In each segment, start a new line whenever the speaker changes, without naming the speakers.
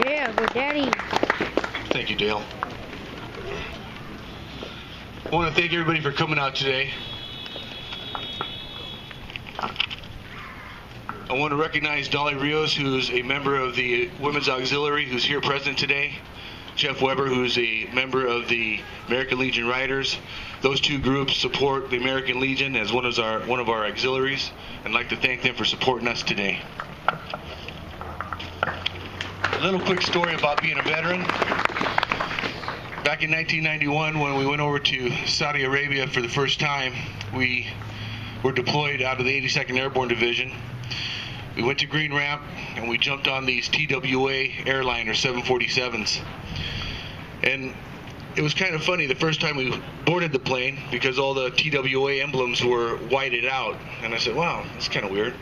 Yeah, go daddy.
Thank you, Dale. I want to thank everybody for coming out today. I want to recognize Dolly Rios, who's a member of the Women's Auxiliary, who's here present today. Jeff Weber, who's a member of the American Legion Riders. Those two groups support the American Legion as one of our auxiliaries, and I'd like to thank them for supporting us today. A little quick story about being a veteran. Back in 1991, when we went over to Saudi Arabia for the first time, we were deployed out of the 82nd Airborne Division. We went to Green Ramp and we jumped on these TWA airliner 747s. And it was kind of funny the first time we boarded the plane because all the TWA emblems were whited out. And I said, wow, that's kind of weird.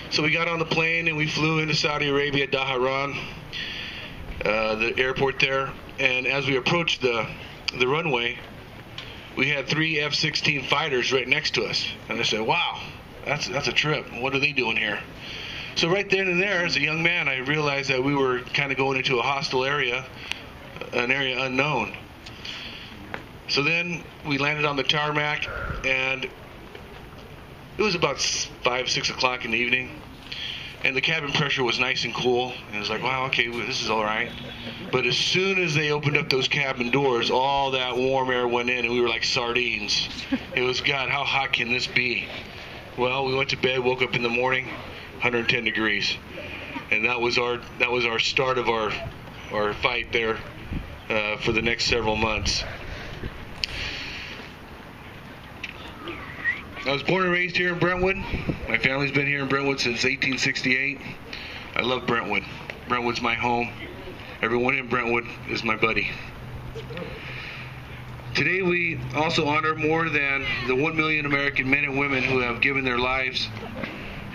So we got on the plane and we flew into Saudi Arabia, Dhahran, the airport there. And as we approached the runway, we had 3 F-16 fighters right next to us. And I said, wow, that's a trip. What are they doing here? So right then and there, as a young man, I realized that we were kind of going into a hostile area, an area unknown. So then we landed on the tarmac, and it was about 5, 6 o'clock in the evening, and the cabin pressure was nice and cool, and it was like, wow, okay, this is all right. But as soon as they opened up those cabin doors, all that warm air went in, and we were like sardines. It was, God, how hot can this be? Well, we went to bed, woke up in the morning, 110 degrees, and that was our start of our fight there for the next several months. I was born and raised here in Brentwood. My family's been here in Brentwood since 1868. I love Brentwood. Brentwood's my home. Everyone in Brentwood is my buddy. Today we also honor more than the 1 million American men and women who have given their lives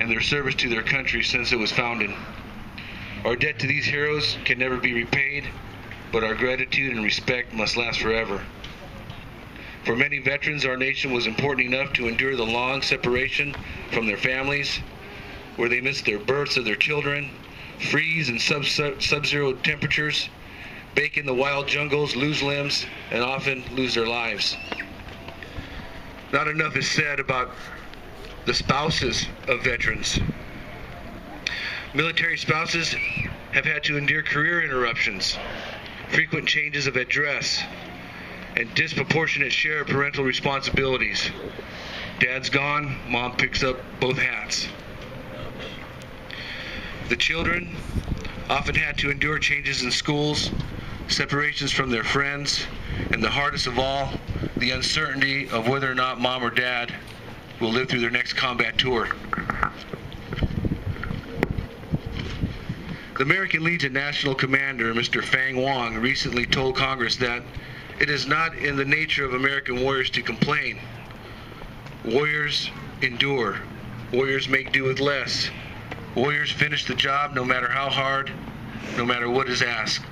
and their service to their country since it was founded. Our debt to these heroes can never be repaid, but our gratitude and respect must last forever. For many veterans, our nation was important enough to endure the long separation from their families, where they missed their births of their children, freeze in sub-zero temperatures, bake in the wild jungles, lose limbs, and often lose their lives. Not enough is said about the spouses of veterans. Military spouses have had to endure career interruptions, frequent changes of address, and disproportionate share of parental responsibilities. Dad's gone, mom picks up both hats. The children often had to endure changes in schools, separations from their friends, and the hardest of all, the uncertainty of whether or not mom or dad will live through their next combat tour. The American Legion National Commander, Mr. Fang Wong, recently told Congress that it is not in the nature of American warriors to complain. Warriors endure. Warriors make do with less. Warriors finish the job no matter how hard, no matter what is asked.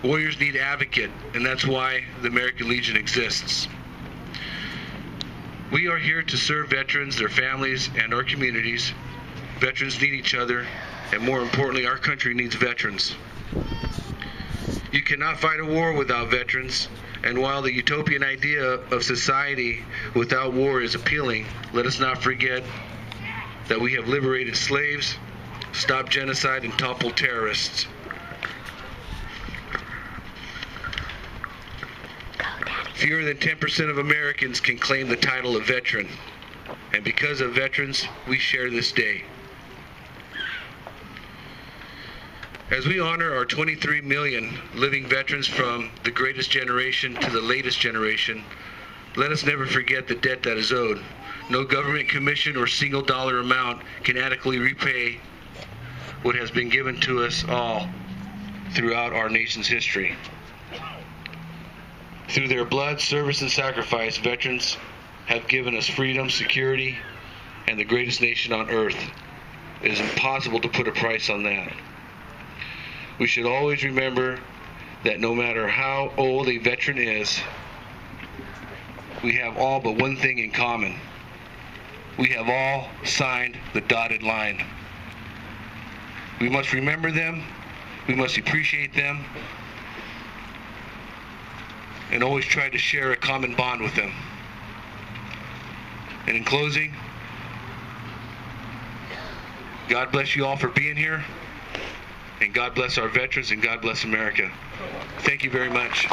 Warriors need advocate, and that's why the American Legion exists. We are here to serve veterans, their families, and our communities. Veterans need each other, and more importantly, our country needs veterans. You cannot fight a war without veterans, and while the utopian idea of society without war is appealing, let us not forget that we have liberated slaves, stopped genocide, and toppled terrorists. Fewer than 10% of Americans can claim the title of veteran, and because of veterans, we share this day. As we honor our 23 million living veterans from the greatest generation to the latest generation, let us never forget the debt that is owed. No government commission or single dollar amount can adequately repay what has been given to us all throughout our nation's history. Through their blood, service, and sacrifice, veterans have given us freedom, security, and the greatest nation on earth. It is impossible to put a price on that. We should always remember that no matter how old a veteran is, we have all but one thing in common. We have all signed the dotted line. We must remember them, we must appreciate them, and always try to share a common bond with them. And in closing, God bless you all for being here, and God bless our veterans, and God bless America. Thank you very much.